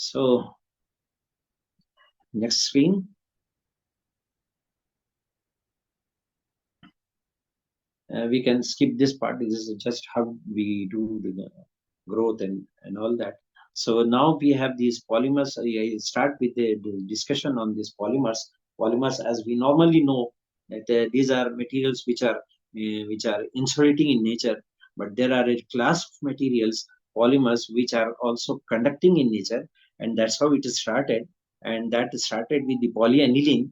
So next screen. We can skip this part. This is just how we do the growth and all that. So now we have these polymers. I start with the discussion on these polymers. Polymers, as we normally know, that these are materials which are insulating in nature, but there are a class of materials, polymers, which are also conducting in nature, and that's how it started. And that started with the polyaniline.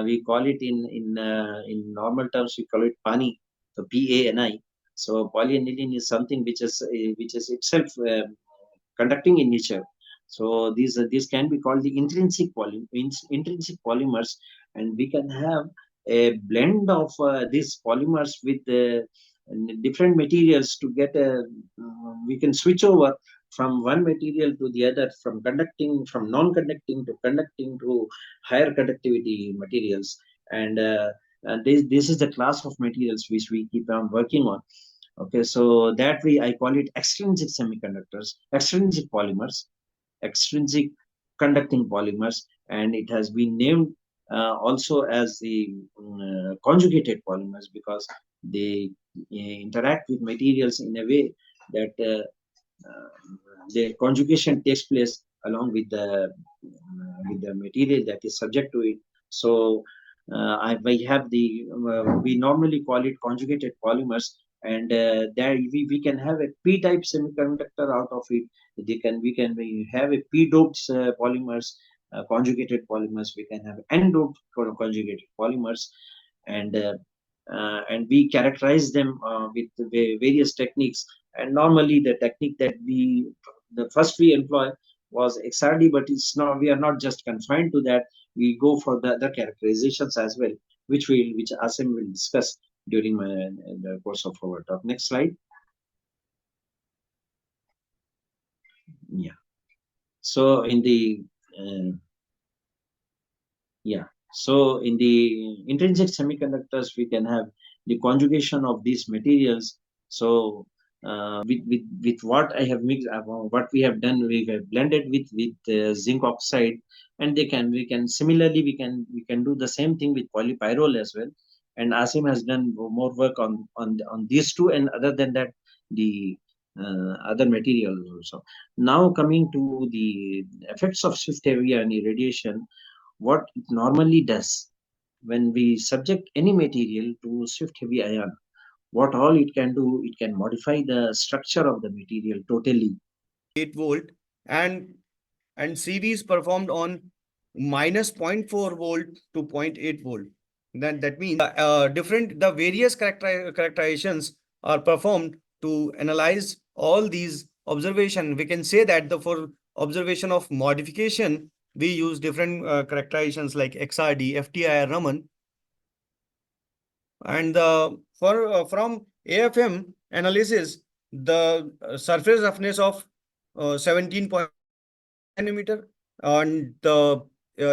We call it in normal terms, we call it pani, so PANI. So polyaniline is something which is itself conducting in nature. So these can be called the intrinsic polymers, and we can have a blend of these polymers with different materials to get a. We can switch over from one material to the other, from non-conducting to conducting to higher conductivity materials, and this is the class of materials which we keep on working on. Okay, so that way I call it extrinsic semiconductors, extrinsic polymers, extrinsic conducting polymers, and it has been named also as the conjugated polymers because they interact with materials in a way that their conjugation takes place along with the material that is subject to it. So we have we normally call it conjugated polymers, and there we can have a p-type semiconductor out of it. We have a p-doped polymers, conjugated polymers. We can have n-doped conjugated polymers, and and we characterize them with various techniques. And normally the technique that the first we employ was XRD, but it's not, we are not just confined to that. We go for the other characterizations as well, which Asim will discuss during the course of our talk. Next slide. Yeah. So in the uh, yeah. So in the intrinsic semiconductors, we can have the conjugation of these materials. So with what I have mixed, what we have done, we have blended with zinc oxide, and we can similarly we can do the same thing with polypyrrole as well. And Asim has done more work on these two, and other than that, the other materials also. Now coming to the effects of Swift heavy ion radiation, what it normally does when we subject any material to Swift heavy ion, what all it can do, it can modify the structure of the material totally. 8 volt, and CV is performed on minus 0.4 volt to 0.8 volt. That means different the various characterizations are performed to analyze all these observation. We can say that the for observation of modification we use different characterizations like XRD, FTIR, Raman, and for from AFM analysis, the surface roughness of 17 nanometer, and the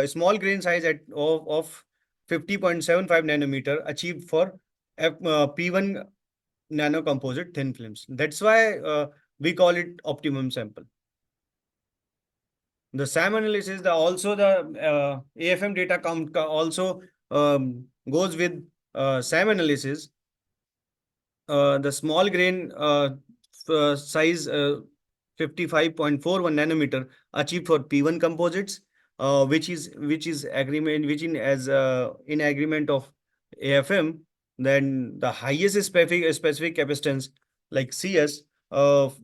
small grain size of 50.75 nanometer achieved for P1 nano composite thin films. That's why we call it optimum sample. The SAM analysis, also the AFM data also goes with SAM analysis. The small grain size 55.41 nanometer achieved for P1 composites, which is agreement which in agreement of AFM. Then the highest specific capacitance like CS of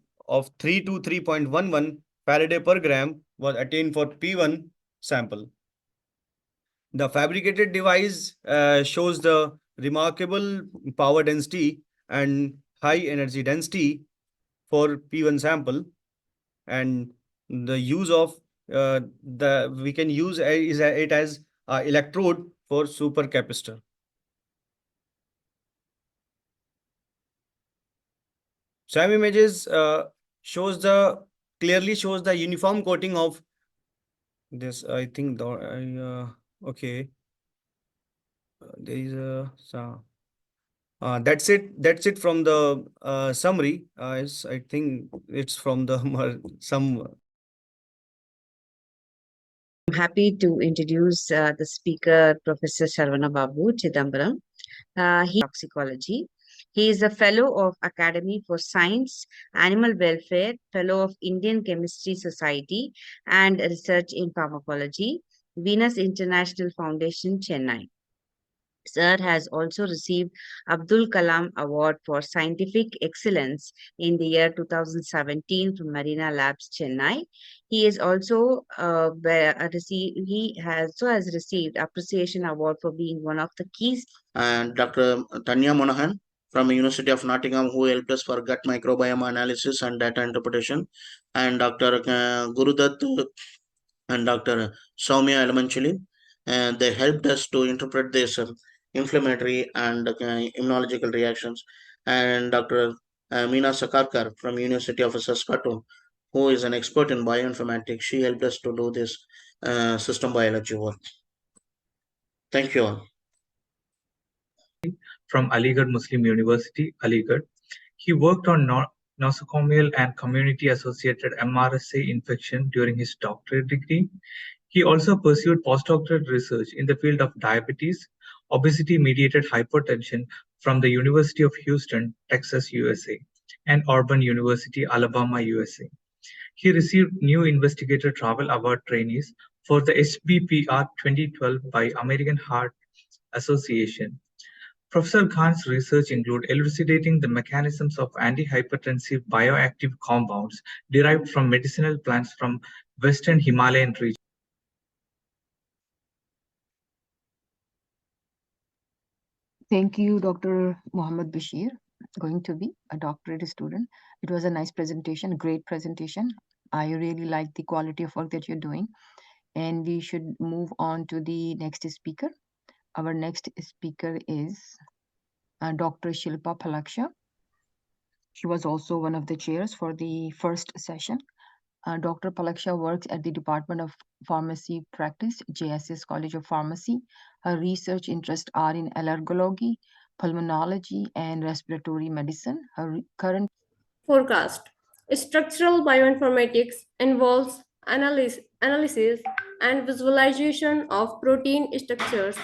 3 to 3.11 Faraday per gram was attained for P1 sample. The fabricated device shows the remarkable power density and high energy density for P1 sample, and the use of the we can use it as electrode for supercapacitor. SAM images clearly shows the uniform coating of this. I think okay. There is a that's it. That's it from the summary. I think it's from the some I'm happy to introduce the speaker, Professor Sarvana Babu Chidambaram. He is toxicology. He is a fellow of Academy for Science, Animal Welfare, fellow of Indian Chemistry Society, and research in pharmacology, Venus International Foundation, Chennai. Sir has also received Abdul Kalam Award for Scientific Excellence in the year 2017 from Marina Labs, Chennai. He is also has received Appreciation Award for being one of the key. And Dr. Tanya Monahan from the University of Nottingham, who helped us for gut microbiome analysis and data interpretation, and Dr. Gurudat and Dr. Soumya Elemanchili, and they helped us to interpret this inflammatory and immunological reactions, and Dr. Meena Sakarkar from University of Saskatoon, who is an expert in bioinformatics. She helped us to do this system biology work. Thank you all. From Aligarh Muslim University, Aligarh. He worked on nosocomial and community-associated MRSA infection during his doctorate degree. He also pursued postdoctoral research in the field of diabetes, obesity-mediated hypertension from the University of Houston, Texas, USA, and Auburn University, Alabama, USA. He received New Investigator Travel Award trainees for the SBPR 2012 by American Heart Association. Professor Khan's research includes elucidating the mechanisms of antihypertensive bioactive compounds derived from medicinal plants from Western Himalayan region. Thank you, Dr. Mohammed Bashir, going to be a doctorate student. It was a nice presentation, a great presentation. I really like the quality of work that you're doing. And we should move on to the next speaker. Our next speaker is Dr. Shilpa Palaksha. She was also one of the chairs for the first session. Dr. Palaksha works at the Department of Pharmacy Practice, JSS College of Pharmacy. Her research interests are in allergology, pulmonology, and respiratory medicine. Her current forecast. Structural bioinformatics involves analysis and visualization of protein structures.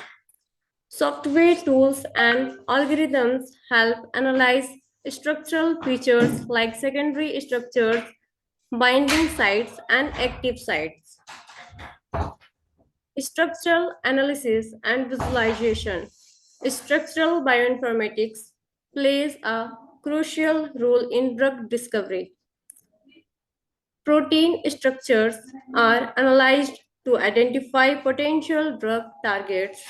Software tools and algorithms help analyze structural features like secondary structures, binding sites, and active sites. Structural analysis and visualization. Structural bioinformatics plays a crucial role in drug discovery. Protein structures are analyzed to identify potential drug targets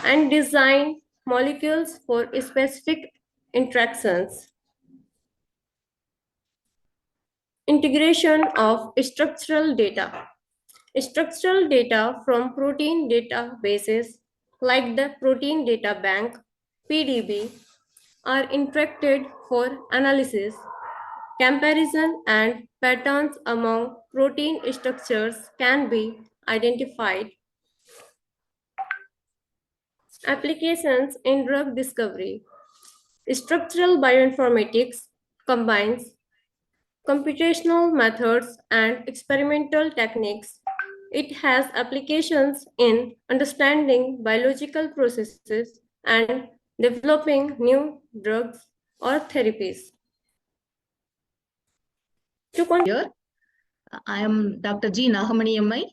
and design molecules for specific interactions. Integration of structural data. Structural data from protein databases like the Protein Data Bank, PDB, are interacted for analysis, comparison, and patterns among protein structures can be identified. Applications in drug discovery. Structural bioinformatics combines computational methods and experimental techniques. It has applications in understanding biological processes and developing new drugs or therapies. Here, I am Dr. G. Nahamaniammai.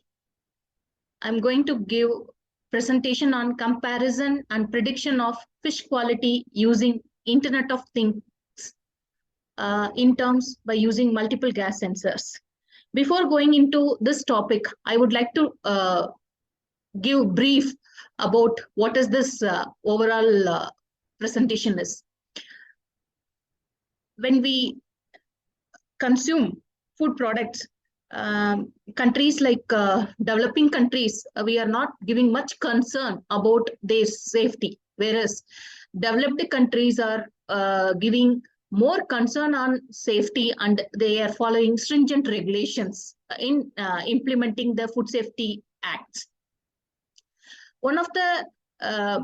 I'm going to give presentation on comparison and prediction of fish quality using Internet of Things in terms by using multiple gas sensors. Before going into this topic, I would like to give brief about what is this overall presentation is. When we consume food products, countries like developing countries, we are not giving much concern about their safety, whereas developed countries are giving more concern on safety, and they are following stringent regulations in implementing the Food Safety Acts. One of the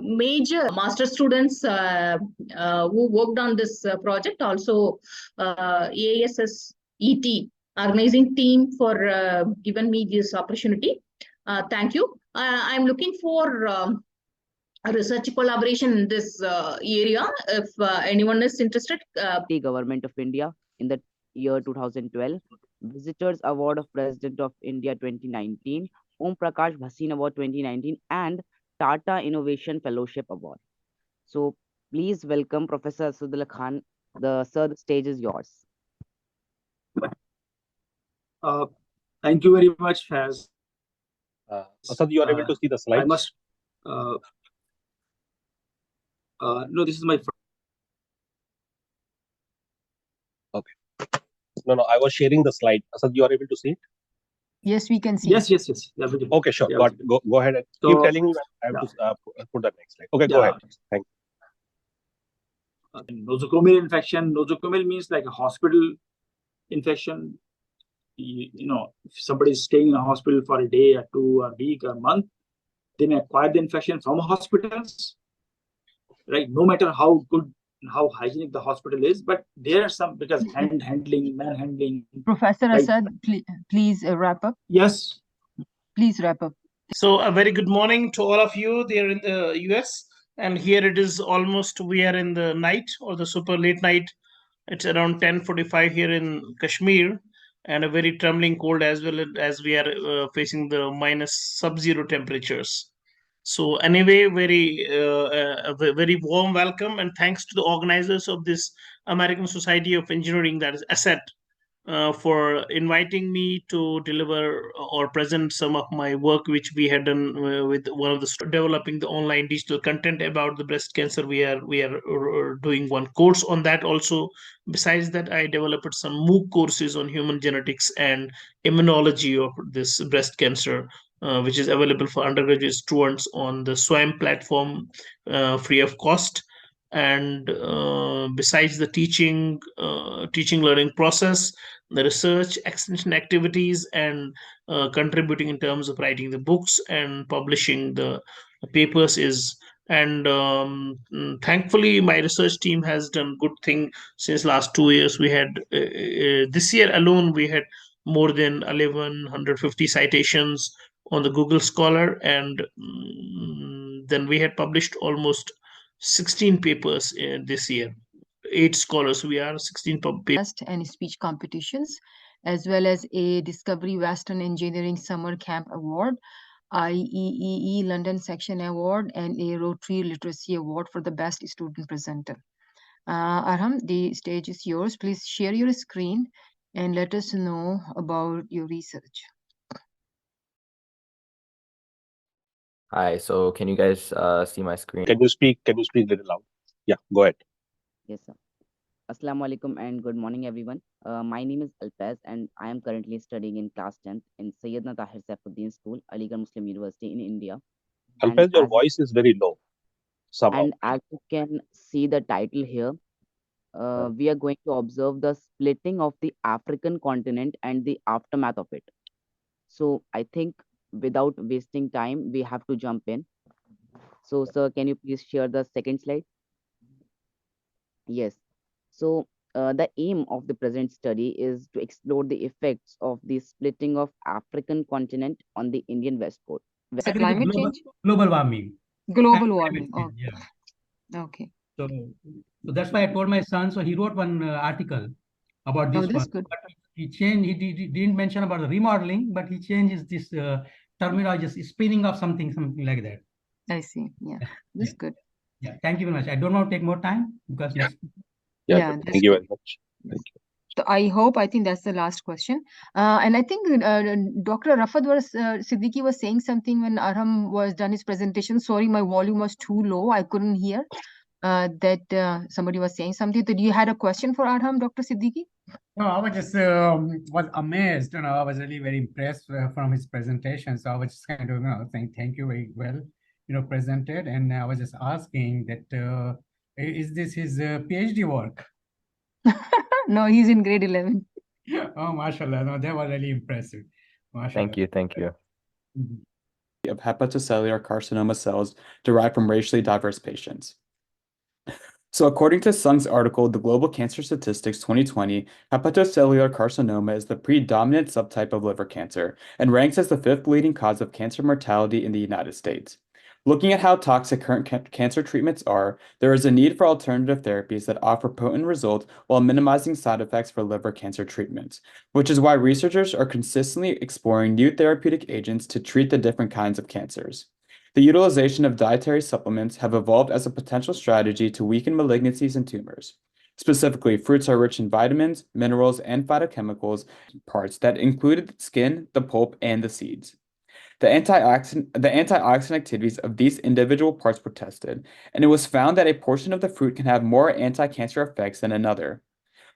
major master students who worked on this project, also ASSET organizing team for giving me this opportunity. Thank you. I'm looking for a research collaboration in this area. If anyone is interested, the Government of India in the year 2012, Visitors Award of President of India 2019, Om Prakash Bhasin Award 2019, and Tata Innovation Fellowship Award. So please welcome Professor Asadullah Khan. The stage is yours. Thank you very much, Faz. Asad, you are able to see the slides? I must. No, this is my. Okay. No, I was sharing the slide. Asad, you are able to see it? Yes, we can see. Yes. Yeah, okay, sure. Yeah, go ahead and keep telling me. I have to put the next slide. Okay, go ahead. Thank you. Nosocomial infection. Nosocomial means like a hospital infection. You know, if somebody is staying in a hospital for a day or 2 or a week or a month, they may acquire the infection from hospitals, right? No matter how good, how hygienic the hospital is, but there are some, because handling, manhandling. Professor Asad, please wrap up. Yes. Please wrap up. So a very good morning to all of you there in the US. And here it is almost, we are in the night or the super late night. It's around 10:45 here in Kashmir, and a very trembling cold as well, as we are facing the minus sub-zero temperatures. So anyway, a very warm welcome and thanks to the organizers of this American Society of Engineering, that is ASET, for inviting me to deliver or present some of my work which we had done with one of the developing the online digital content about the breast cancer. We are doing one course on that also. Besides that, I developed some MOOC courses on human genetics and immunology of this breast cancer, which is available for undergraduate students on the SWAM platform, free of cost. And besides the teaching learning process, the research extension activities, and contributing in terms of writing the books and publishing the papers is, and thankfully my research team has done good thing since last 2 years. We had this year alone we had more than 1150 citations on the Google Scholar, and then we had published almost 16 papers this year. 8 scholars we are, 16 papers. And speech competitions, as well as a Discovery Western Engineering Summer Camp Award, IEEE London Section Award, and a Rotary Literacy Award for the best student presenter. Arham, the stage is yours. Please share your screen and let us know about your research. Hi, so can you guys see my screen? Can you speak a little loud? Yeah, go ahead. Yes, sir. Assalamu alaikum and good morning, everyone. My name is Alpaz and I am currently studying in class 10th in Sayyidina Tahir Saifuddin School, Aligarh Muslim University in India. Alpaz, your voice is very low. Somehow. And as you can see the title here, we are going to observe the splitting of the African continent and the aftermath of it. So I think without wasting time, we have to jump in. So, sir, can you please share the second slide? Yes. So the aim of the present study is to explore the effects of the splitting of African continent on the Indian West Coast. Climate change? Global warming. Global warming. Oh. Yeah. Okay. So that's why I told my son. So he wrote one article about this one. Good. But he changed. He didn't mention about the remodeling, but he changes this terminology, spinning of something like that. I see. Yeah, that's good. Yeah. Thank you very much. I don't want to take more time because. Yeah. Thank you very much. Thank you. So I think that's the last question. And I think Dr. Rafat Siddiqui was saying something when Arham was done his presentation. Sorry, my volume was too low. I couldn't hear that somebody was saying something. Did you had a question for Arham, Dr. Siddiqui? No, I was just was amazed. I was really very impressed from his presentation. So I was just kind of saying thank you very well, presented. And I was just asking that is this his PhD work? No, he's in grade 11. Oh, mashallah. No, that was really impressive. Mashallah. Thank you. Of hepatocellular carcinoma cells derived from racially diverse patients. So according to Sung's article, The Global Cancer Statistics 2020, hepatocellular carcinoma is the predominant subtype of liver cancer and ranks as the 5th leading cause of cancer mortality in the United States. Looking at how toxic current cancer treatments are, there is a need for alternative therapies that offer potent results while minimizing side effects for liver cancer treatments, which is why researchers are consistently exploring new therapeutic agents to treat the different kinds of cancers. The utilization of dietary supplements have evolved as a potential strategy to weaken malignancies and tumors. Specifically, fruits are rich in vitamins, minerals, and phytochemicals parts that include the skin, the pulp, and the seeds. The antioxidant activities of these individual parts were tested, and it was found that a portion of the fruit can have more anti-cancer effects than another.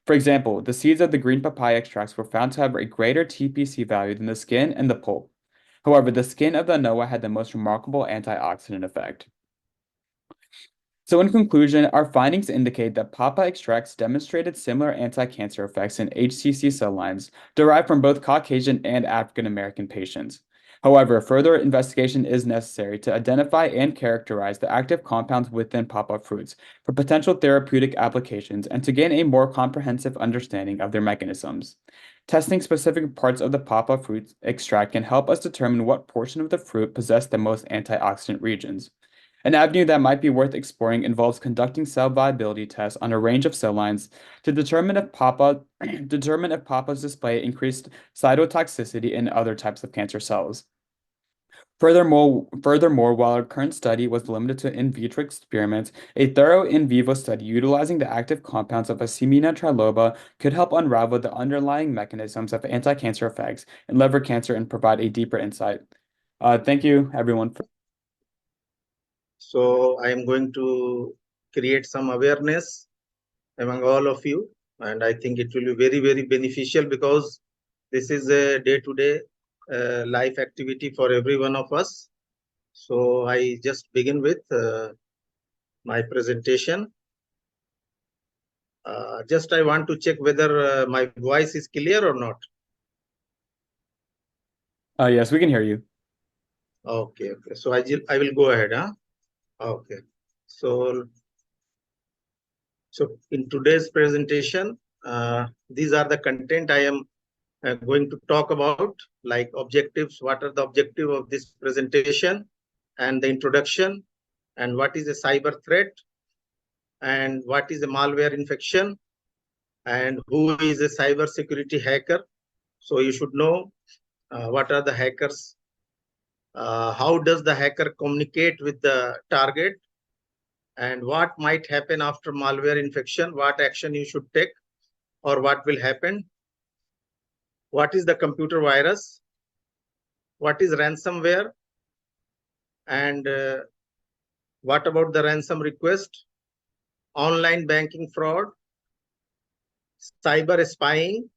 For example, the seeds of the green papaya extracts were found to have a greater TPC value than the skin and the pulp. However, the skin of the anoa had the most remarkable antioxidant effect. So in conclusion, our findings indicate that papa extracts demonstrated similar anti-cancer effects in HCC cell lines derived from both Caucasian and African American patients. However, further investigation is necessary to identify and characterize the active compounds within papa fruits for potential therapeutic applications and to gain a more comprehensive understanding of their mechanisms. Testing specific parts of the papa fruit extract can help us determine what portion of the fruit possess the most antioxidant regions. An avenue that might be worth exploring involves conducting cell viability tests on a range of cell lines to determine if papas display increased cytotoxicity in other types of cancer cells. Furthermore, while our current study was limited to in vitro experiments, a thorough in vivo study utilizing the active compounds of Asimina triloba could help unravel the underlying mechanisms of anti-cancer effects in liver cancer and provide a deeper insight. Thank you, everyone. So I am going to create some awareness among all of you, and I think it will be very, very beneficial because this is a day-to-day life activity for every one of us. So I just begin with my presentation. Just I want to check whether my voice is clear or not. Yes, we can hear you. Okay. So I will go ahead. Okay. So in today's presentation, these are the content I am going to talk about, like objectives. What are the objectives of this presentation, and the introduction, and what is a cyber threat, and what is a malware infection, and who is a cyber security hacker. So you should know what are the hackers, how does the hacker communicate with the target, and what might happen after malware infection, what action you should take or what will happen, what is the computer virus, what is ransomware, and what about the ransom request, online banking fraud, cyber spying,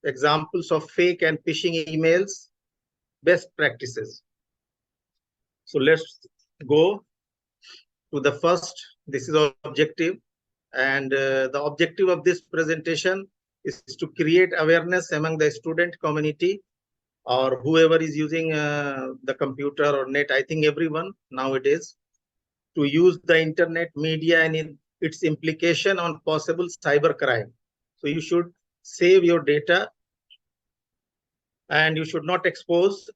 examples of fake and phishing emails, best practices. So let's go to the first. This is objective, and the objective of this presentation is to create awareness among the student community or whoever is using the computer or net. I think everyone nowadays to use the internet media and its implication on possible cyber crime. So you should save your data and you should not expose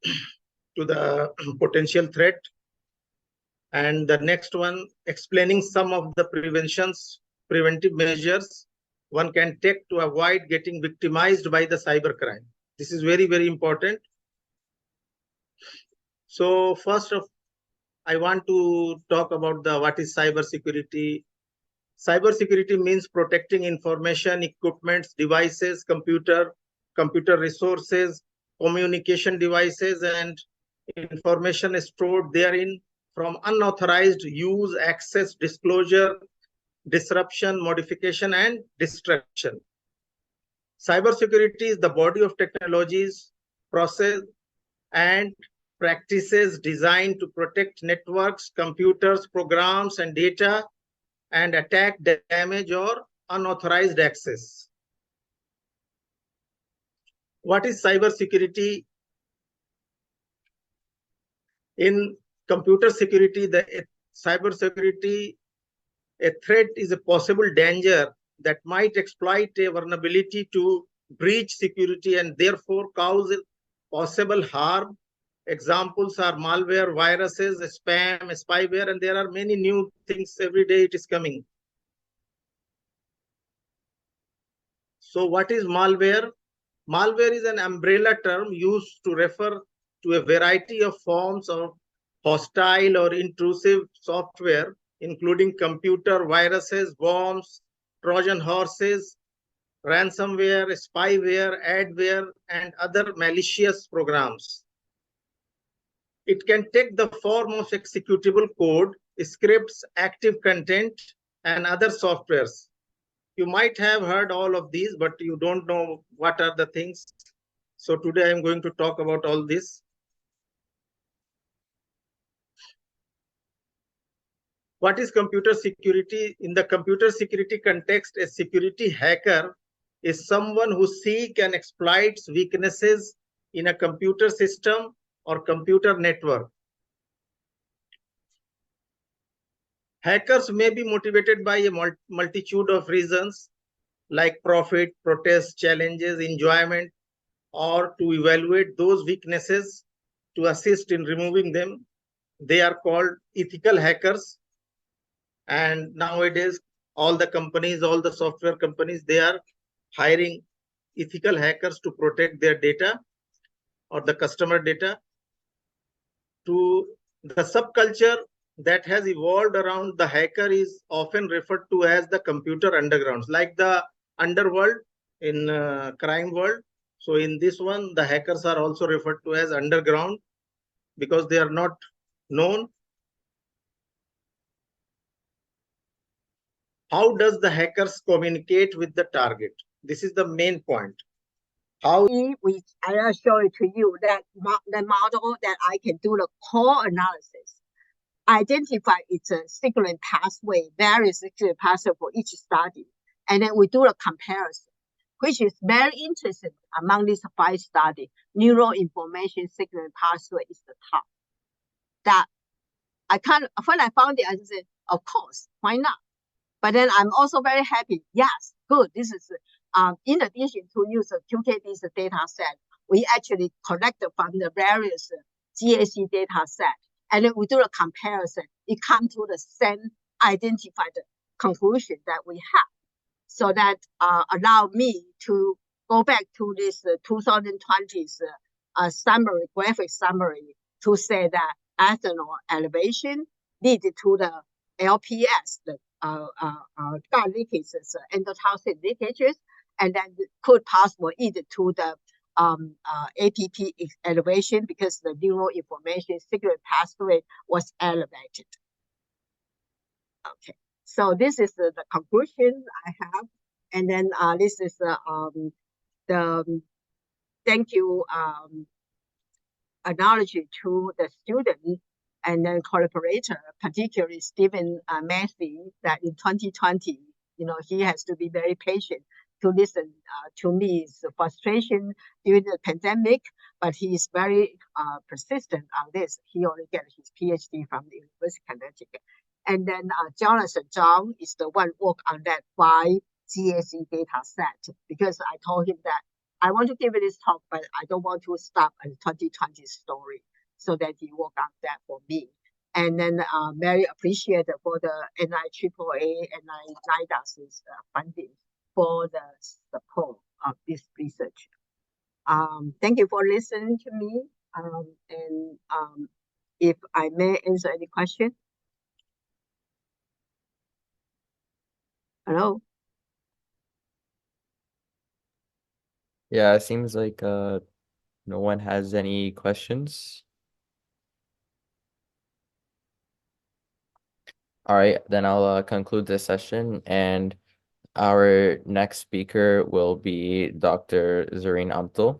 to the potential threat. And the next one, explaining some of the preventive measures one can take to avoid getting victimized by the cyber crime. This is very, very important. So first of, I want to talk about what is cyber security. Cyber security means protecting information, equipments, devices, computer resources, communication devices, and information stored therein from unauthorized use, access, disclosure, disruption, modification, and destruction. Cybersecurity is the body of technologies, process, and practices designed to protect networks, computers, programs, and data, and attack, damage, or unauthorized access. What is cybersecurity? In computer security, the cybersecurity a threat is a possible danger that might exploit a vulnerability to breach security and therefore cause possible harm. Examples are malware, viruses, spam, spyware, and there are many new things every day it is coming. So what is malware? Malware is an umbrella term used to refer to a variety of forms of hostile or intrusive software, including computer viruses, bombs, Trojan horses, ransomware, spyware, adware, and other malicious programs. It can take the form of executable code, scripts, active content, and other softwares. You might have heard all of these, but you don't know what are the things. So today I'm going to talk about all this. What is computer security? In the computer security context, a security hacker is someone who seeks and exploits weaknesses in a computer system or computer network. Hackers may be motivated by a multitude of reasons like profit, protest, challenges, enjoyment, or to evaluate those weaknesses to assist in removing them. They are called ethical hackers. And nowadays, all the companies, all the software companies, they are hiring ethical hackers to protect their data or the customer data. To the subculture that has evolved around the hacker is often referred to as the computer undergrounds, like the underworld in crime world. So in this one, the hackers are also referred to as underground because they are not known. How does the hackers communicate with the target? This is the main point. How I will show it to you that the model that I can do the core analysis, identify its a secret pathway, various secret pathway for each study, and then we do a comparison, which is very interesting among these 5 studies. Neural information secret pathway is the top. That I when I found it, I said, of course, why not? But then I'm also very happy. Yes, good. This is in addition to use a QKD's data set, we actually collect from the various GAC data set, and then we do a comparison. It comes to the same identified conclusion that we have. So that allow me to go back to this 2020's summary, graphic summary, to say that ethanol elevation lead to the LPS, the gut leakages, endotoxin leakages, and then could possibly lead to the APP elevation because the neural information secret pathway was elevated. Okay, so this is the conclusion I have, and then this is the thank you analogy to the student and then collaborator, particularly Stephen Matthew, that in 2020, he has to be very patient to listen to me's frustration during the pandemic, but he is very persistent on this. He already got his PhD from the University of Connecticut. And then Jonathan Zhang is the one work on that 5 GAC data set, because I told him that I want to give this talk, but I don't want to stop at 2020 story. So that he worked on that for me. And then very appreciated for the NIAAA and NIDAS's funding for the support of this research. Thank you for listening to me. And if I may answer any question. Hello? Yeah, it seems like no one has any questions. All right, then I'll conclude this session, and our next speaker will be Dr. Zareen Amtul.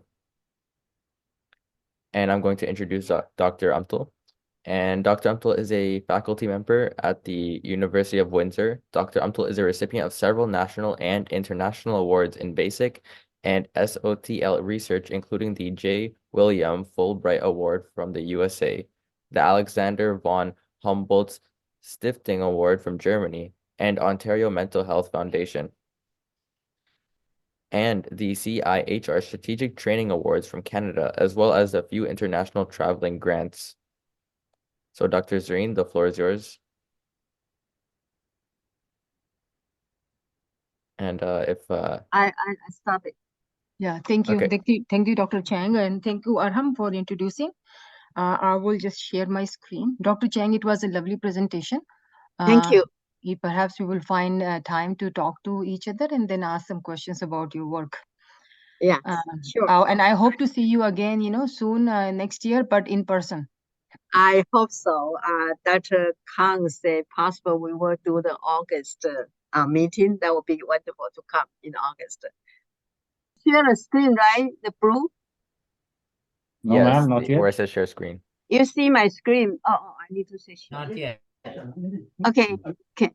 And I'm going to introduce Dr. Amtul. And Dr. Amtul is a faculty member at the University of Windsor. Dr. Amtul is a recipient of several national and international awards in basic and SOTL research, including the J. William Fulbright Award from the USA, the Alexander von Humboldt Stiftung Award from Germany, and Ontario Mental Health Foundation, and the CIHR Strategic Training Awards from Canada, as well as a few international traveling grants. So Dr. Zareen, the floor is yours. And if I stop it. Yeah, thank you. Okay. Thank you, Dr. Chang, and thank you, Arham, for introducing. I will just share my screen. Dr. Chang, it was a lovely presentation. Thank you. Perhaps we will find time to talk to each other and then ask some questions about your work. Yeah, sure. And I hope to see you again, soon next year, but in person. I hope so. Dr. Kang said possible we will do the August meeting. That would be wonderful to come in August. Share the screen, right? The blue? No, yes, ma'am, not yet. where it says share screen. You see my screen? Oh, I need to say share. Not yet. Okay. Okay.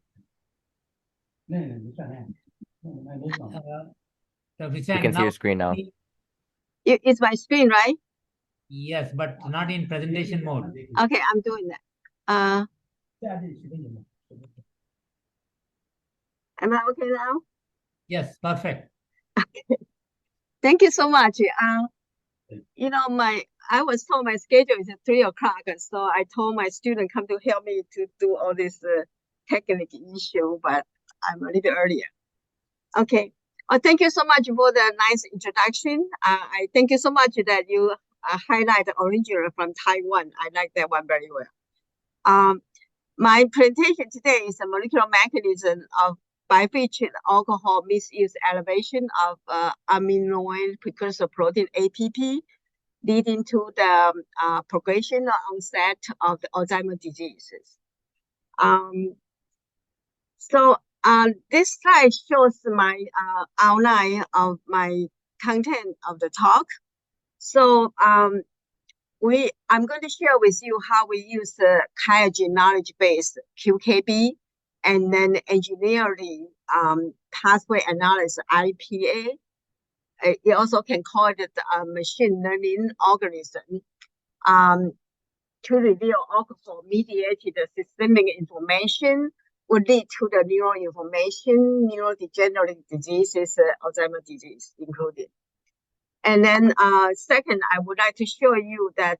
We can see your screen now. It's my screen, right? Yes, but not in presentation mode. Okay, I'm doing that. Am I okay now? Yes, perfect. Okay. Thank you so much. I was told my schedule is at 3 o'clock, so I told my student come to help me to do all this technical issue, but I'm a little earlier. Okay. Thank you so much for the nice introduction. I thank you so much that you highlight the original from Taiwan. I like that one very well. My presentation today is a molecular mechanism of bifetal alcohol misuse elevation of aminoid precursor protein APP, leading to the progression or onset of the Alzheimer's diseases. This slide shows my outline of my content of the talk. So I'm going to share with you how we use the QIAGEN knowledge base QKB, and then engineer the pathway analysis IPA. You also can call it machine learning algorithm to reveal alcohol-mediated systemic information would lead to the neuroinflammation, neurodegenerative diseases, Alzheimer's disease included. And then second, I would like to show you that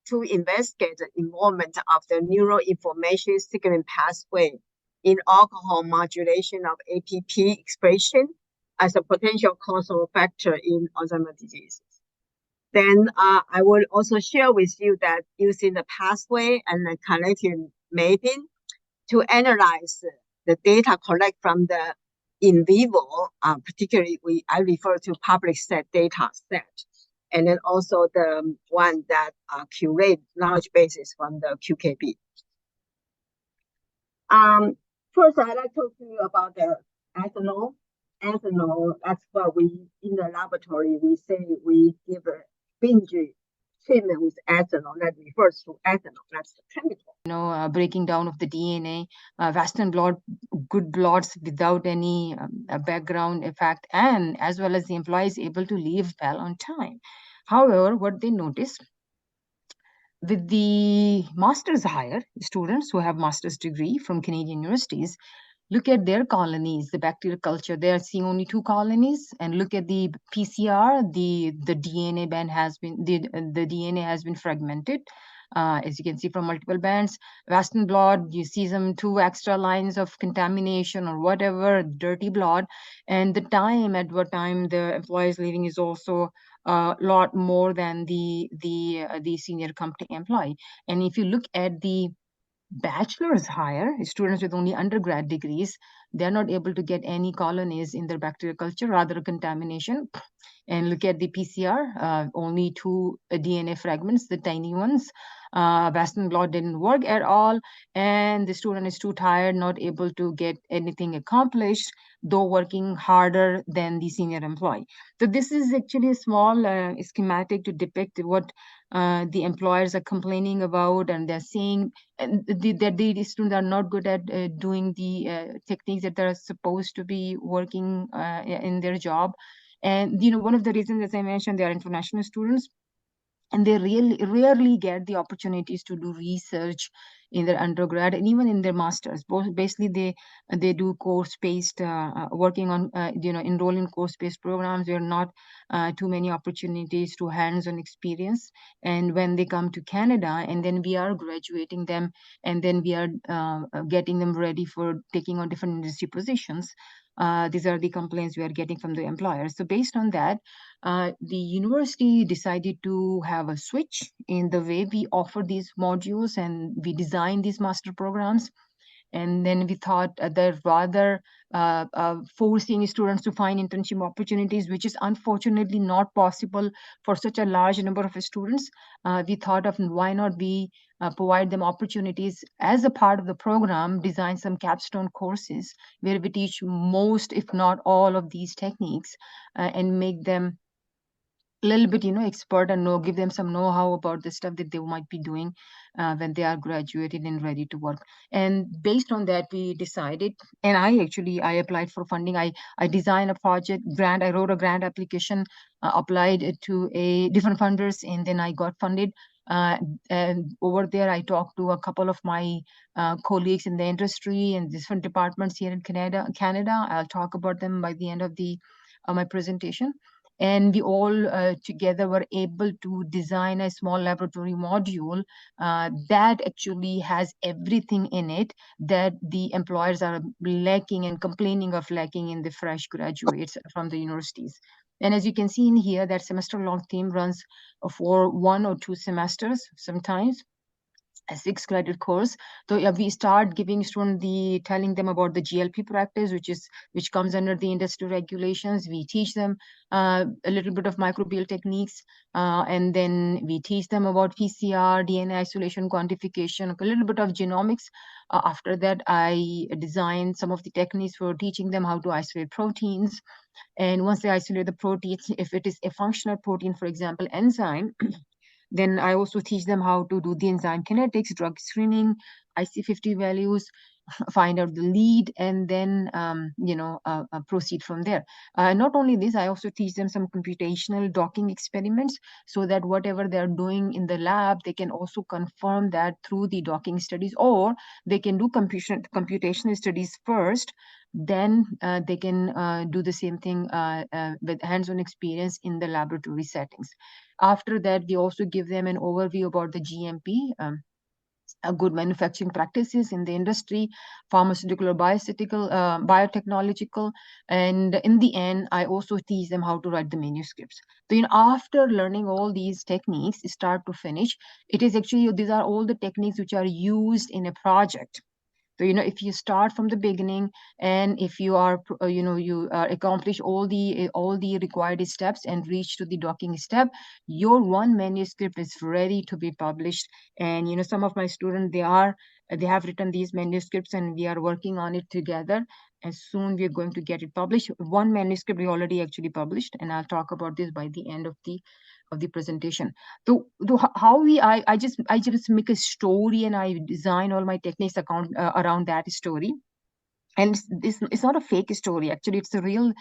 to investigate the involvement of the neuroinflammation signaling pathway in alcohol modulation of APP expression as a potential causal factor in Alzheimer's disease. Then I will also share with you that using the pathway and the connective mapping to analyze the data collect from the in vivo, particularly I refer to public set data set, and then also the one that curate knowledge bases from the QKB. First, I'd like to talk to you about the ethanol. Ethanol, that's what we, in the laboratory, we say we give a binge treatment with ethanol. That refers to ethanol, that's the chemical. Breaking down of the DNA, Western blot, good blots without any background effect, and as well as the employee is able to leave well on time. However, what they notice with the master's hire, students who have master's degree from Canadian universities, look at their colonies, the bacterial culture, they are seeing only 2 colonies, and look at the PCR, the DNA band has been, the DNA has been fragmented. As you can see from multiple bands, Western blot, you see some 2 extra lines of contamination or whatever, dirty blot, and the time at what time the employee is leaving is also a lot more than the senior company employee. And if you look at the bachelor's hire, students with only undergrad degrees, they're not able to get any colonies in their bacterial culture, rather contamination. And look at the PCR, only 2 DNA fragments, the tiny ones. Western blot didn't work at all, and the student is too tired, not able to get anything accomplished, though working harder than the senior employee. So this is actually a small schematic to depict what the employers are complaining about, and they're saying that the students are not good at doing the techniques that they're supposed to be working in their job. And one of the reasons, as I mentioned, they are international students, and they rarely get the opportunities to do research in their undergrad and even in their masters. Both basically they do course-based working on enroll in course-based programs. There are not too many opportunities to hands-on experience. And when they come to Canada, and then we are graduating them, and then we are getting them ready for taking on different industry positions. These are the complaints we are getting from the employers. So based on that, the university decided to have a switch in the way we offer these modules and we design these master programs. And then we thought that rather forcing students to find internship opportunities, which is unfortunately not possible for such a large number of students, we thought of why not we provide them opportunities as a part of the program, design some capstone courses where we teach most, if not all, of these techniques and make them a little bit, expert and give them some know-how about the stuff that they might be doing when they are graduated and ready to work. And based on that, we decided, and I applied for funding. I designed a project grant. I wrote a grant application, applied it to different funders, and then I got funded. And over there, I talked to a couple of my colleagues in the industry and different departments here in Canada. I'll talk about them by the end of my presentation. And we all together were able to design a small laboratory module that actually has everything in it that the employers are lacking and complaining of lacking in the fresh graduates from the universities. And as you can see in here, that semester-long theme runs for 1 or 2 semesters, sometimes a 6-credit course. So yeah, we start giving students telling them about the GLP practice, which comes under the industry regulations. We teach them a little bit of microbial techniques, and then we teach them about PCR, DNA isolation quantification, a little bit of genomics. After that, I designed some of the techniques for teaching them how to isolate proteins. And once they isolate the proteins, if it is a functional protein, for example, enzyme, then I also teach them how to do the enzyme kinetics, drug screening, IC50 values, find out the lead, and then proceed from there. Not only this, I also teach them some computational docking experiments so that whatever they're doing in the lab, they can also confirm that through the docking studies, or they can do computational studies first, then they can do the same thing with hands-on experience in the laboratory settings. After that, we also give them an overview about the GMP, good manufacturing practices in the industry, pharmaceutical or biotechnological. And in the end, I also teach them how to write the manuscripts. So, after learning all these techniques, start to finish, it is actually, these are all the techniques which are used in a project. So, if you start from the beginning and if you are, you accomplish all the required steps and reach to the docking step, your one manuscript is ready to be published. And, some of my students, they have written these manuscripts and we are working on it together. And soon we're going to get it published. One manuscript we already actually published, and I'll talk about this by the end of the presentation. So how I just make a story and I design all my techniques around that story. And it's not a fake story. Actually, it's a real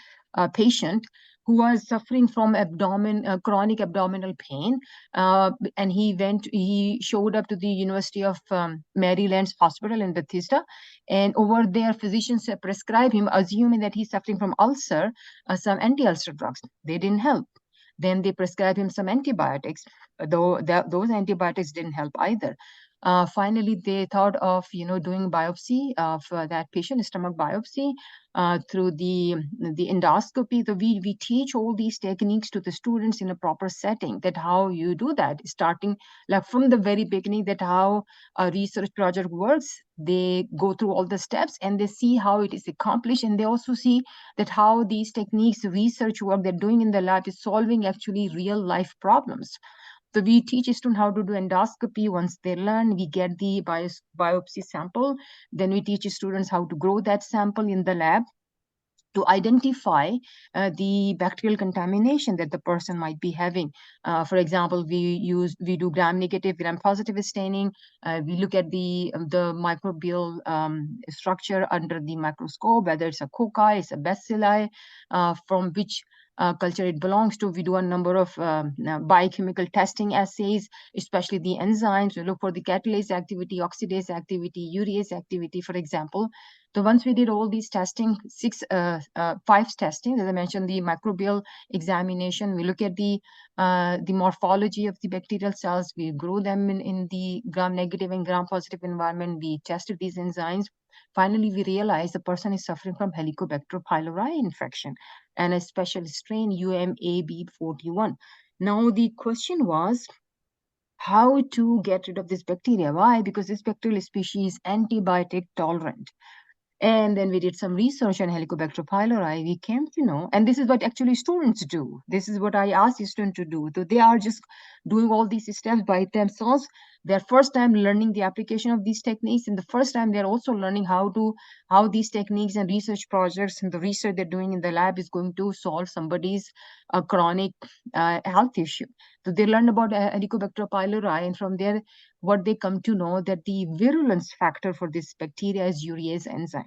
patient who was suffering from chronic abdominal pain. And he showed up to the University of Maryland's hospital in Bethesda. And over there, physicians prescribed him, assuming that he's suffering from ulcer, some anti-ulcer drugs. They didn't help. Then they prescribed him some antibiotics, though those antibiotics didn't help either. Finally, they thought of doing biopsy of that patient, stomach biopsy, through the endoscopy. So we teach all these techniques to the students in a proper setting, that how you do that, starting like from the very beginning, that how a research project works. They go through all the steps and they see how it is accomplished, and they also see that how these techniques, research work they're doing in the lab is solving actually real life problems. So we teach students how to do endoscopy. Once they learn, we get the biopsy sample. Then we teach students how to grow that sample in the lab to identify the bacterial contamination that the person might be having. For example, we do gram-negative, gram-positive staining. We look at the microbial structure under the microscope, whether it's a cocci, it's a bacilli, from which culture it belongs to. We do a number of biochemical testing assays, especially the enzymes. We look for the catalase activity, oxidase activity, urease activity, for example. So once we did all these testing, 5 testing, as I mentioned, the microbial examination, we look at the morphology of the bacterial cells, we grow them in the gram-negative and gram-positive environment, we tested these enzymes. Finally, we realized the person is suffering from Helicobacter pylori infection and a special strain UMAB41. Now, the question was how to get rid of this bacteria. Why? Because this bacterial species is antibiotic tolerant. And then we did some research on Helicobacter pylori. We came to know, and this is what actually students do. This is what I asked the student to do. So they are just doing all these steps by themselves. Their first time learning the application of these techniques, and the first time they're also learning how these techniques and research projects and the research they're doing in the lab is going to solve somebody's chronic health issue. So they learned about Helicobacter pylori, and from there, what they come to know that the virulence factor for this bacteria is urease enzyme.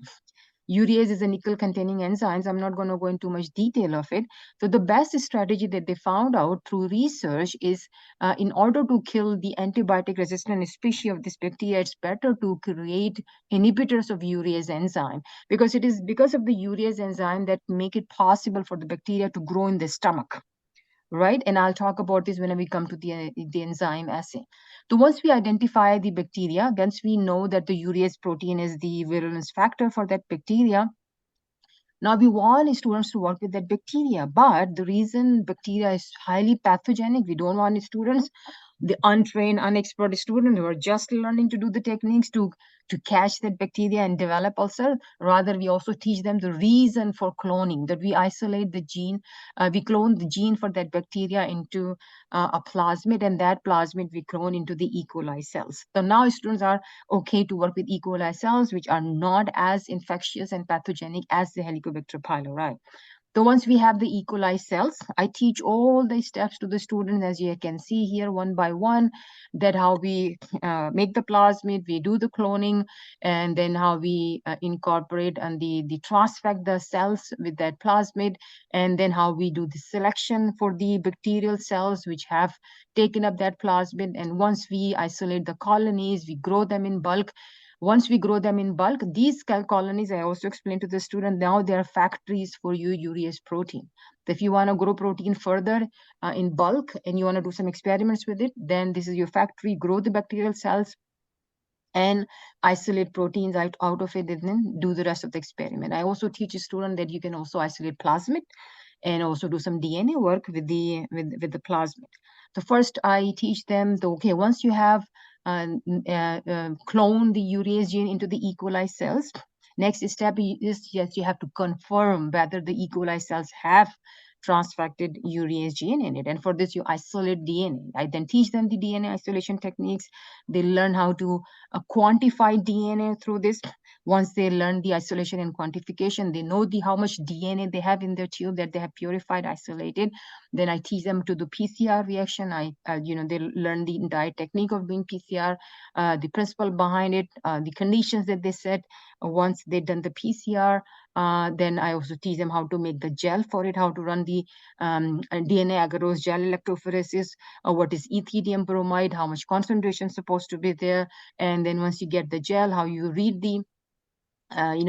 Urease is a nickel-containing enzyme. I'm not going to go into much detail of it. So the best strategy that they found out through research is in order to kill the antibiotic-resistant species of this bacteria, it's better to create inhibitors of urease enzyme, because it is because of the urease enzyme that make it possible for the bacteria to grow in the stomach. Right? And I'll talk about this when we come to the enzyme assay. So once we identify the bacteria, once we know that the urease protein is the virulence factor for that bacteria, now we want students to work with that bacteria. But the reason bacteria is highly pathogenic, we don't want students, the untrained, unexpert students who are just learning to do the techniques to catch that bacteria and develop ulcer. Rather, we also teach them the reason for cloning, that we isolate the gene, we clone the gene for that bacteria into a plasmid, and that plasmid we clone into the E. coli cells. So now students are okay to work with E. coli cells, which are not as infectious and pathogenic as the Helicobacter pylori. So once we have the E. coli cells, I teach all the steps to the students, as you can see here, one by one, that how we make the plasmid, we do the cloning, and then how we incorporate and the transfect the cells with that plasmid, and then how we do the selection for the bacterial cells which have taken up that plasmid. And once we isolate the colonies, we grow them in bulk. Once we grow them in bulk, these colonies, I also explained to the student, now they are factories for urease protein. So if you want to grow protein further in bulk and you want to do some experiments with it, then this is your factory, grow the bacterial cells and isolate proteins out of it, and then do the rest of the experiment. I also teach a student that you can also isolate plasmid and also do some DNA work with the plasmid. So first I teach them, okay, once you have clone the urease gene into the E. coli cells, next step is yes, you have to confirm whether the E. coli cells have transfected urease gene in it, and for this you isolate DNA. I then teach them the DNA isolation techniques. They learn how to quantify DNA through this. Once they learn the isolation and quantification, they know how much DNA they have in their tube that they have purified, isolated. Then I teach them to do PCR reaction. They learn the entire technique of doing PCR, the principle behind it, the conditions that they set. Once they've done the PCR, then I also teach them how to make the gel for it, how to run the DNA agarose gel electrophoresis, what is ethidium bromide, how much concentration is supposed to be there. And then once you get the gel, how you read the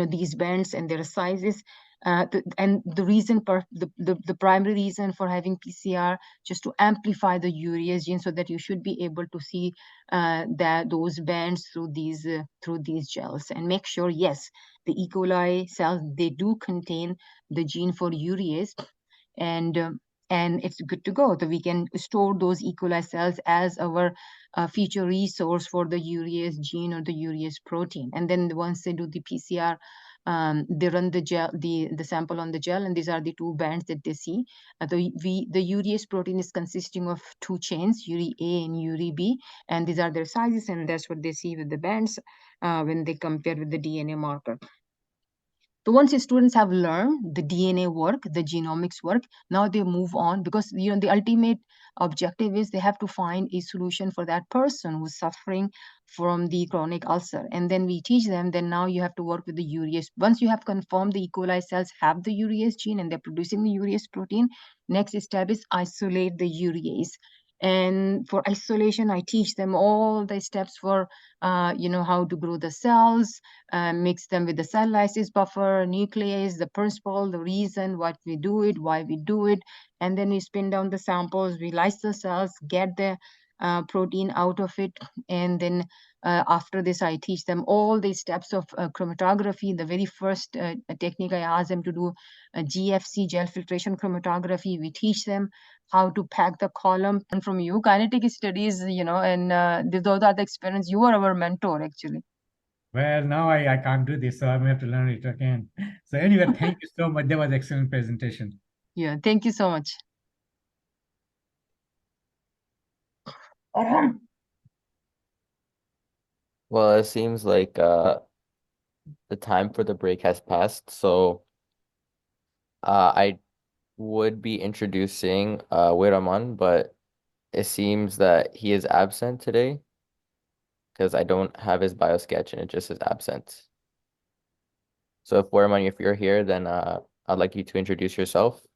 these bands and their sizes. And the reason the primary reason for having PCR, just to amplify the urease gene, so that you should be able to see those bands through these gels, and make sure, yes, the E. coli cells, they do contain the gene for urease, and it's good to go. So we can store those E. coli cells as our future resource for the urease gene or the urease protein. And then once they do the PCR, they run the gel, the sample on the gel, and these are the two bands that they see. The urease protein is consisting of two chains, URE A and URE B, and these are their sizes, and that's what they see with the bands when they compare with the DNA marker. So once your students have learned the DNA work, the genomics work, now they move on because the ultimate objective is they have to find a solution for that person who's suffering from the chronic ulcer. And then we teach them, then now you have to work with the urease. Once you have confirmed the E. coli cells have the urease gene and they're producing the urease protein, next step is isolate the urease. And for isolation, I teach them all the steps for, how to grow the cells, mix them with the cell lysis buffer, nuclease, the principle, the reason, what we do it, why we do it. And then we spin down the samples, we lyse the cells, get the protein out of it. And then after this, I teach them all the steps of chromatography. The very first technique I ask them to do GFC, gel filtration chromatography. We teach them how to pack the column. And from you, kinetic studies, and those are the experience. You are our mentor, actually. Well, now I can't do this, so I'm going to have to learn it again. So anyway, thank you so much. That was excellent presentation. Yeah, thank you so much. Well, it seems like the time for the break has passed, so I would be introducing Wiraman, but it seems that he is absent today because I don't have his bio sketch and it just says absent. So if Wiraman, if you're here, then I'd like you to introduce yourself.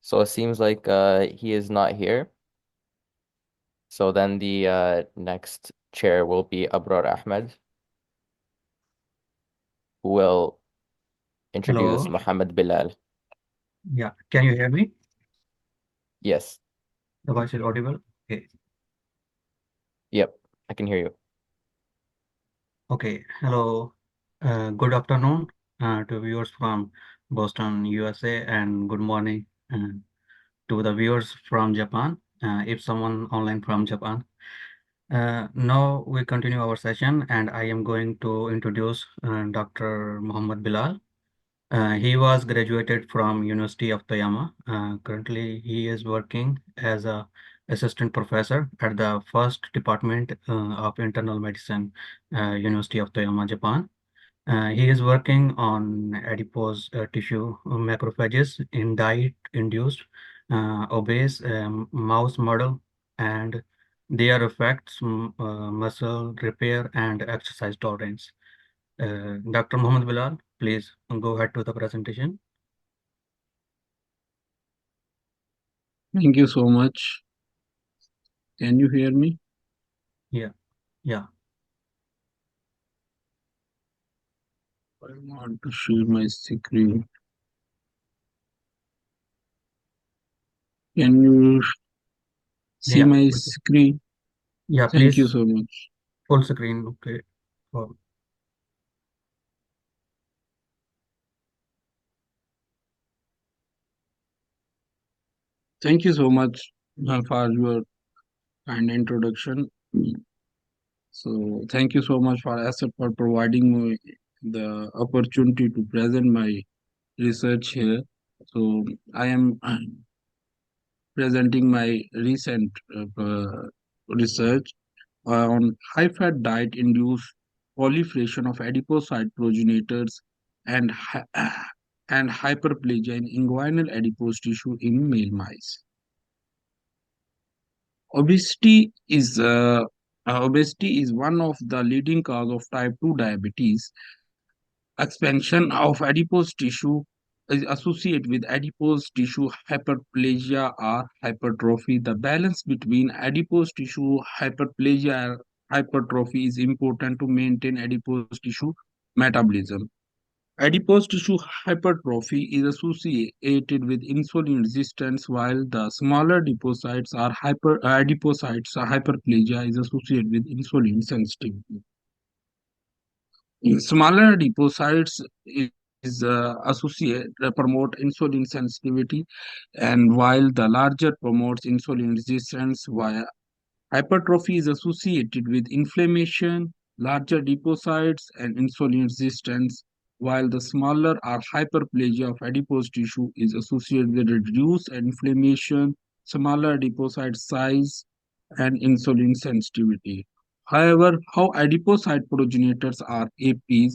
So it seems like he is not here. So then the next chair will be Abrar Ahmed, who will introduce Hello. Muhammad Bilal. Yeah, can you hear me? Yes. The voice is audible? Okay. Yep, I can hear you. Okay. Hello. Good afternoon to viewers from Boston, USA, and good morning to the viewers from Japan, if someone online from Japan. Now we continue our session, and I am going to introduce Dr. Muhammad Bilal. He was graduated from University of Toyama. Currently, he is working as a assistant professor at the first department of internal medicine, University of Toyama, Japan. He is working on adipose tissue macrophages in diet-induced obese mouse model and their effects, muscle repair and exercise tolerance. Dr. Muhammad Bilal, please go ahead to the presentation. Thank you so much. Can you hear me? Yeah. I want to share my screen. Can you see Yeah. my screen? Yeah, Thank you please. so much. Full screen. Okay. Oh. Thank you so much for your kind introduction. So thank you so much for Asset for providing me the opportunity to present my research here. So I am presenting my recent research on high-fat diet-induced proliferation of adipocyte progenitors and and hyperplasia in inguinal adipose tissue in male mice. Obesity is one of the leading cause of type 2 diabetes. Expansion of adipose tissue is associated with adipose tissue hyperplasia or hypertrophy. The balance between adipose tissue hyperplasia and hypertrophy is important to maintain adipose tissue metabolism. Adipose tissue hypertrophy is associated with insulin resistance, while the smaller adipocytes hyperplasia is associated with insulin sensitivity. Smaller adipocytes promote insulin sensitivity, and while the larger promotes insulin resistance. Via hypertrophy is associated with inflammation, larger adipocytes, and insulin resistance, while the smaller or hyperplasia of adipose tissue is associated with reduced inflammation, smaller adipocyte size, and insulin sensitivity. However, how adipocyte progenitors or APs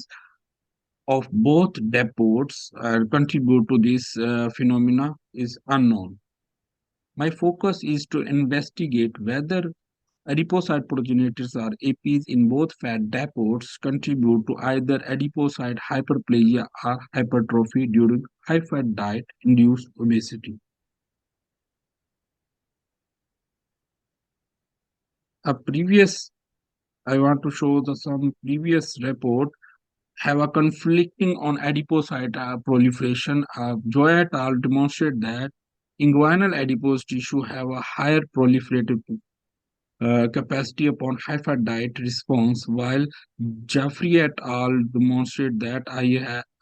of both depots contribute to this phenomena is unknown. My focus is to investigate whether adipocyte progenitors or APs in both fat depots contribute to either adipocyte hyperplasia or hypertrophy during high-fat diet-induced obesity. I want to show some previous report have a conflicting on adipocyte proliferation. Joy et al. Demonstrate that inguinal adipose tissue have a higher proliferative capacity upon high-fat diet response, while Jeffrey et al. Demonstrate that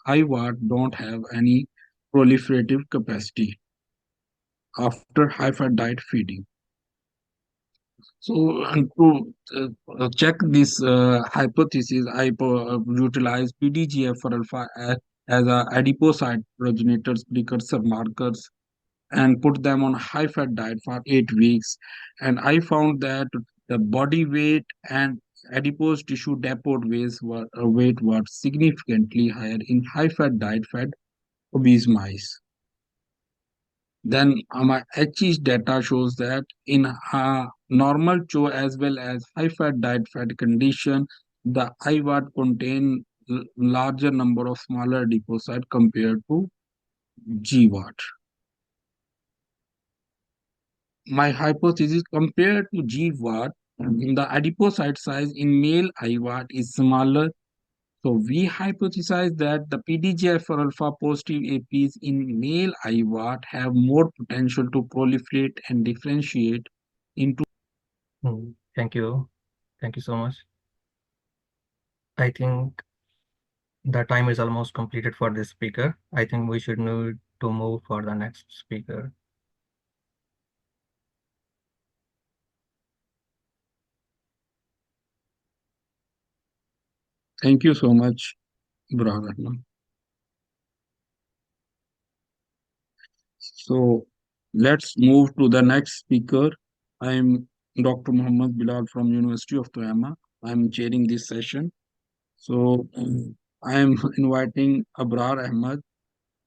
IVAT don't have any proliferative capacity after high-fat diet feeding. So, to check this hypothesis, I utilize PDGFR alpha as a adipocyte progenitors precursor markers and put them on high-fat diet for 8 weeks. And I found that the body weight and adipose tissue depot weight were significantly higher in high-fat diet fed obese mice. Then my HE data shows that in normal CHO as well as high-fat diet fat condition, the IVAT contain larger number of smaller adipocyte compared to GWAT. My hypothesis compared to GWAT, the adipocyte size in male IVAT is smaller. So we hypothesize that the PDGFR alpha positive APs in male IVAT have more potential to proliferate and differentiate into. Thank you. Thank you so much. I think the time is almost completed for this speaker. I think we should need to move for the next speaker. Thank you so much, brother. So let's move to the next speaker. I am Dr. Muhammad Bilal from University of Toyama. I am chairing this session. So I am inviting Abrar Ahmed.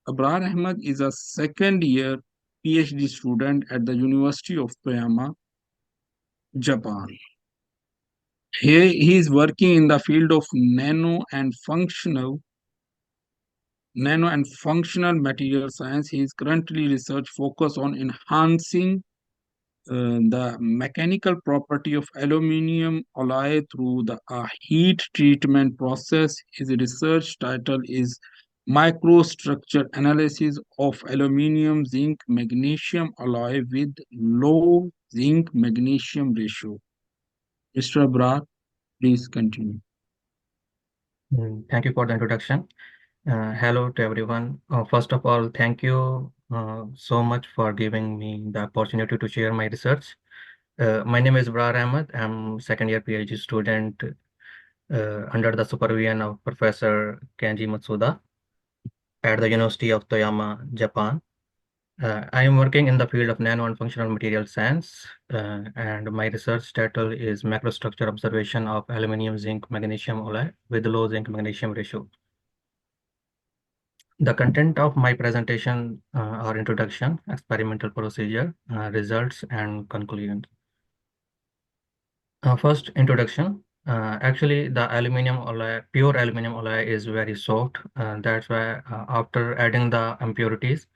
Abrar Ahmed is a second-year PhD student at the University of Toyama, Japan. He is working in the field of nano and functional material science. He is currently research focused on enhancing the mechanical property of aluminum alloy through the heat treatment process. His research title is Microstructure Analysis of Aluminum Zinc Magnesium Alloy with Low Zinc Magnesium Ratio. Mr. Abrar, please continue. Thank you for the introduction. Hello to everyone. First of all, thank you so much for giving me the opportunity to share my research. My name is Abrar Ahmed. I'm second-year PhD student under the supervision of Professor Kenji Matsuda at the University of Toyama, Japan. I am working in the field of nano and functional material science, and my research title is Macrostructure Observation of Aluminum Zinc Magnesium Alloy with Low Zinc Magnesium Ratio. The content of my presentation are introduction, experimental procedure, results, and conclusions. First, introduction. Actually, the aluminum alloy, pure aluminum alloy is very soft. That's why after adding the impurities,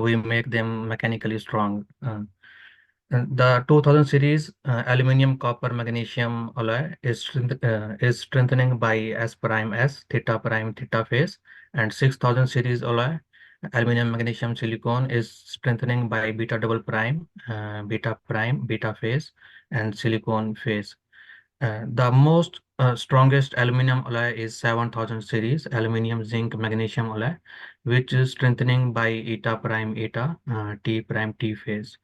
we make them mechanically strong. The 2000 series aluminum copper magnesium alloy is strengthening by S prime S, theta prime theta phase, and 6000 series alloy aluminum magnesium silicon is strengthening by beta double prime beta phase, and silicon phase. The most strongest aluminum alloy is 7000 series aluminum zinc magnesium alloy, which is strengthening by eta prime eta T prime T phase.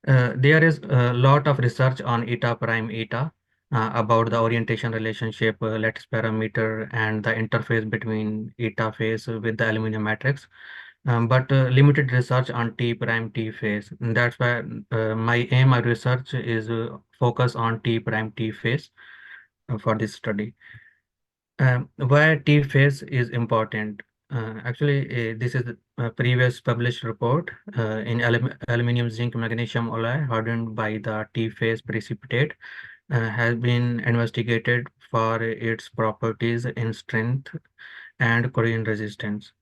There is a lot of research on eta prime eta, about the orientation relationship, lattice parameter, and the interface between eta phase with the aluminum matrix. But limited research on T prime T phase. And that's why my aim of research is focus on T prime T phase for this study. Why T phase is important? Actually, this is a previous published report in aluminum zinc magnesium alloy hardened by the T phase precipitate has been investigated for its properties in strength and corrosion resistance.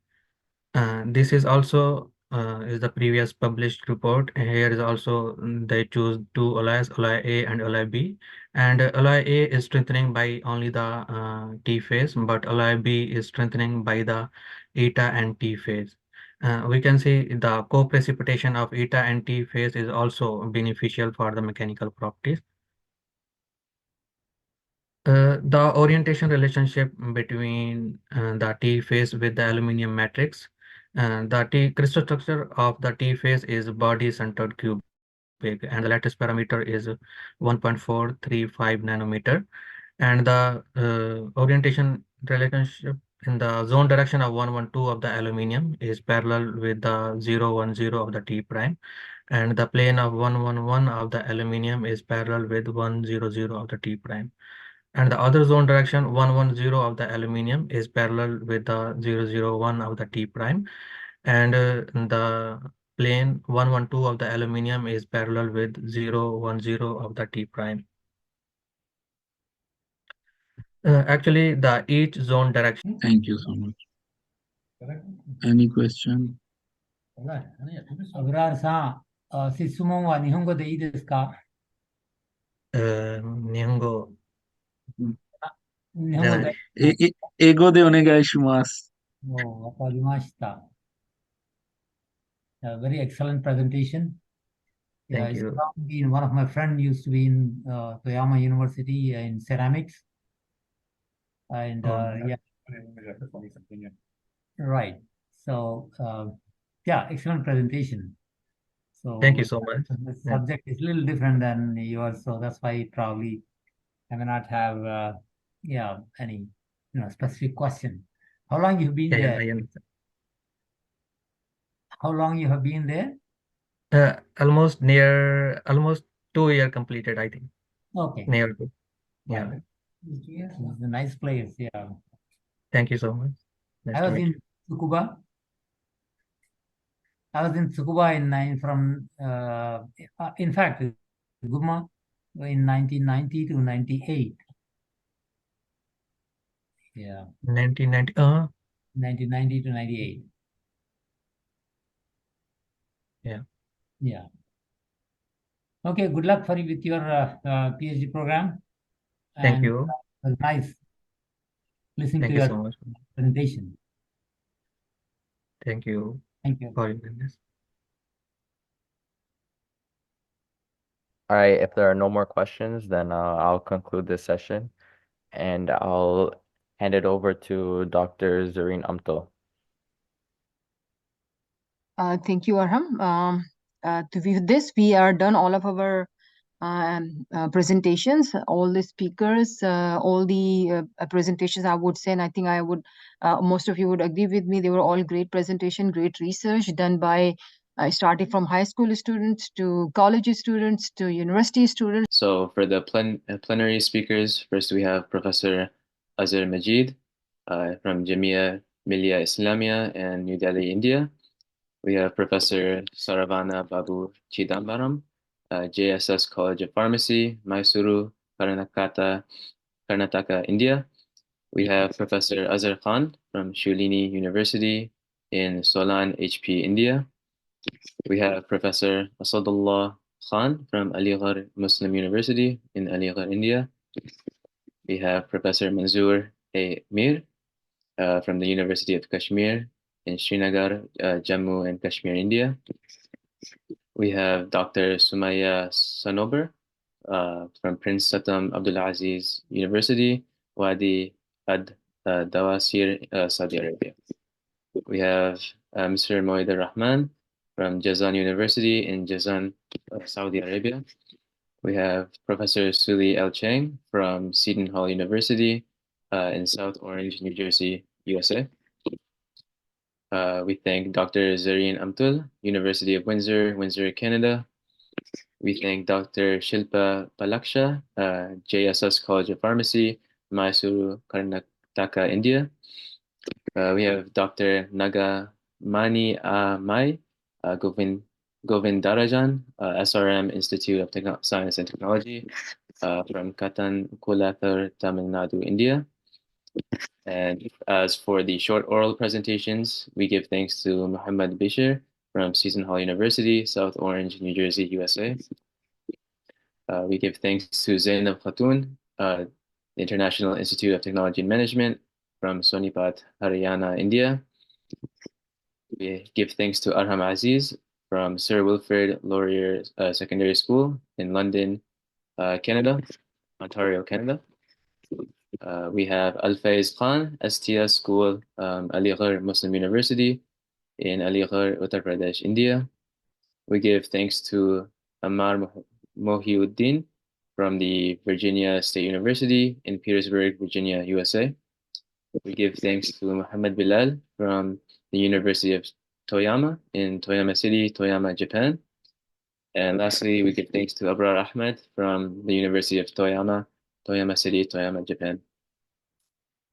This is also is the previous published report. Here is also they choose two alloys, alloy A and alloy B. And alloy A is strengthening by only the T phase, but alloy B is strengthening by the eta and T phase. We can see the co-precipitation of eta and T phase is also beneficial for the mechanical properties. The orientation relationship between the T phase with the aluminum matrix. The T crystal structure of the T phase is body-centered cubic, and the lattice parameter is 1.435 nanometer. And the orientation relationship in the zone direction of 112 of the aluminum is parallel with the 010 of the T prime. And the plane of 111 of the aluminum is parallel with 100 of the T prime. And the other zone direction 110 of the aluminum is parallel with the 001 of the T prime. And the plane 112 of the aluminum is parallel with 010 of the T prime. Actually, the each zone direction. Thank you so much. Any question? 油さん、質問は日本語でいいですか？日本語。日本語で。英語でお願いします。もうわかりました。A very excellent presentation. Yeah, Thank you. One of my friends used to be in Toyama University in ceramics. And yeah. Right. So yeah, excellent presentation. So thank you so much. The subject is a little different than yours, so that's why probably I may not have yeah, any specific question. How long you have been there? I understand. How long you have been there? Almost 2 years completed, I think. Okay. Near 2. Yeah. It's a nice place. Yeah. Thank you so much. Nice I to was meet in Tsukuba. I was in Tsukuba in fact, Guma in 1990 to 98. Yeah. 1990. 1990 to 98. Yeah. Yeah. Okay. Good luck for you with your PhD program. Thank you. It was nice listening Thank to you your so much. presentation. Thank you. Thank you. For your kindness. All right, if there are no more questions, then I'll conclude this session and I'll hand it over to Dr. Zareen Amto. Thank you, Arham. To view this, we are done all of our presentations, all the speakers, all the presentations, I would say, and I think most of you would agree with me, they were all great presentation, great research done by starting from high school students to college students to university students. So for the plenary speakers, first we have Professor Azhar Majid from Jamia Millia Islamia in New Delhi, India. We have Professor Saravana Babu Chidambaram, JSS College of Pharmacy, Mysuru, Karnataka, India. We have Professor Azhar Khan from Shulini University in Solan, HP, India. We have Professor Asadullah Khan from Aligarh Muslim University in Aligarh, India. We have Professor Manzoor A. Mir from the University of Kashmir in Srinagar, Jammu and Kashmir, India. We have Dr. Sumaya Sanober from Prince Satam Abdulaziz University, Wadi Ad Dawasir, Saudi Arabia. We have Mr. Moider Rahman from Jazan University in Jazan, Saudi Arabia. We have Professor Suli L. Chang from Seton Hall University in South Orange, New Jersey, USA. We thank Dr. Zareen Amtul, University of Windsor, Windsor, Canada. We thank Dr. Shilpa Palaksha, JSS College of Pharmacy, Mysuru, Karnataka, India. We have Dr. Nagamani Mai Govindarajan, SRM Institute of Science and Technology from Katan, Kolathur, Tamil Nadu, India. And as for the short oral presentations, we give thanks to Muhammad Bishir from Seton Hall University, South Orange, New Jersey, USA. We give thanks to Zainab Khatun, the International Institute of Technology and Management from Sonipat, Haryana, India. We give thanks to Arham Aziz from Sir Wilfrid Laurier Secondary School in London, Canada, Ontario, Canada. We have Al-Faiz Khan, STS School, Aligarh Muslim University in Aligarh, Uttar Pradesh, India. We give thanks to Ammar Mohiuddin from the Virginia State University in Petersburg, Virginia, USA. We give thanks to Muhammad Bilal from the University of Toyama in Toyama City, Toyama, Japan. And lastly, we give thanks to Abrar Ahmed from the University of Toyama, Toyama City, Toyama, Japan.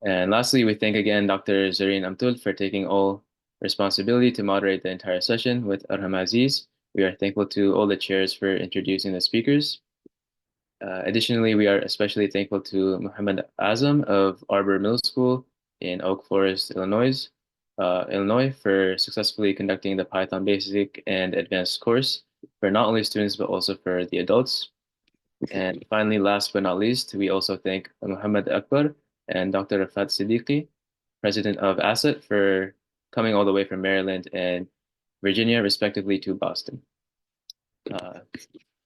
And lastly, we thank again Dr. Zareen Amtul for taking all responsibility to moderate the entire session with Arham Aziz. We are thankful to all the chairs for introducing the speakers. Additionally, we are especially thankful to Muhammad Azam of Arbor Middle School in Oak Forest, Illinois, for successfully conducting the Python Basic and Advanced course for not only students, but also for the adults. And finally, last but not least, we also thank Muhammad Akbar and Dr. Rafat Siddiqui, President of ASSET, for coming all the way from Maryland and Virginia, respectively, to Boston.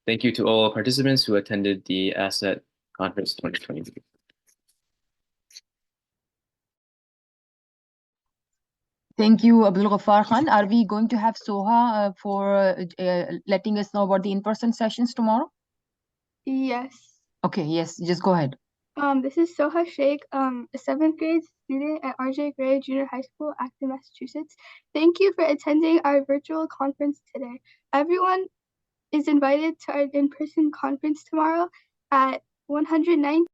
Thank you to all participants who attended the ASSET Conference 2023. Thank you, Abdul Ghaffar Khan. Are we going to have Soha for letting us know about the in-person sessions tomorrow? Yes. Okay, yes, just go ahead. This is Soha Sheikh, a 7th grade student at RJ Gray Junior High School, Acton, Massachusetts. Thank you for attending our virtual conference today. Everyone is invited to our in-person conference tomorrow at 109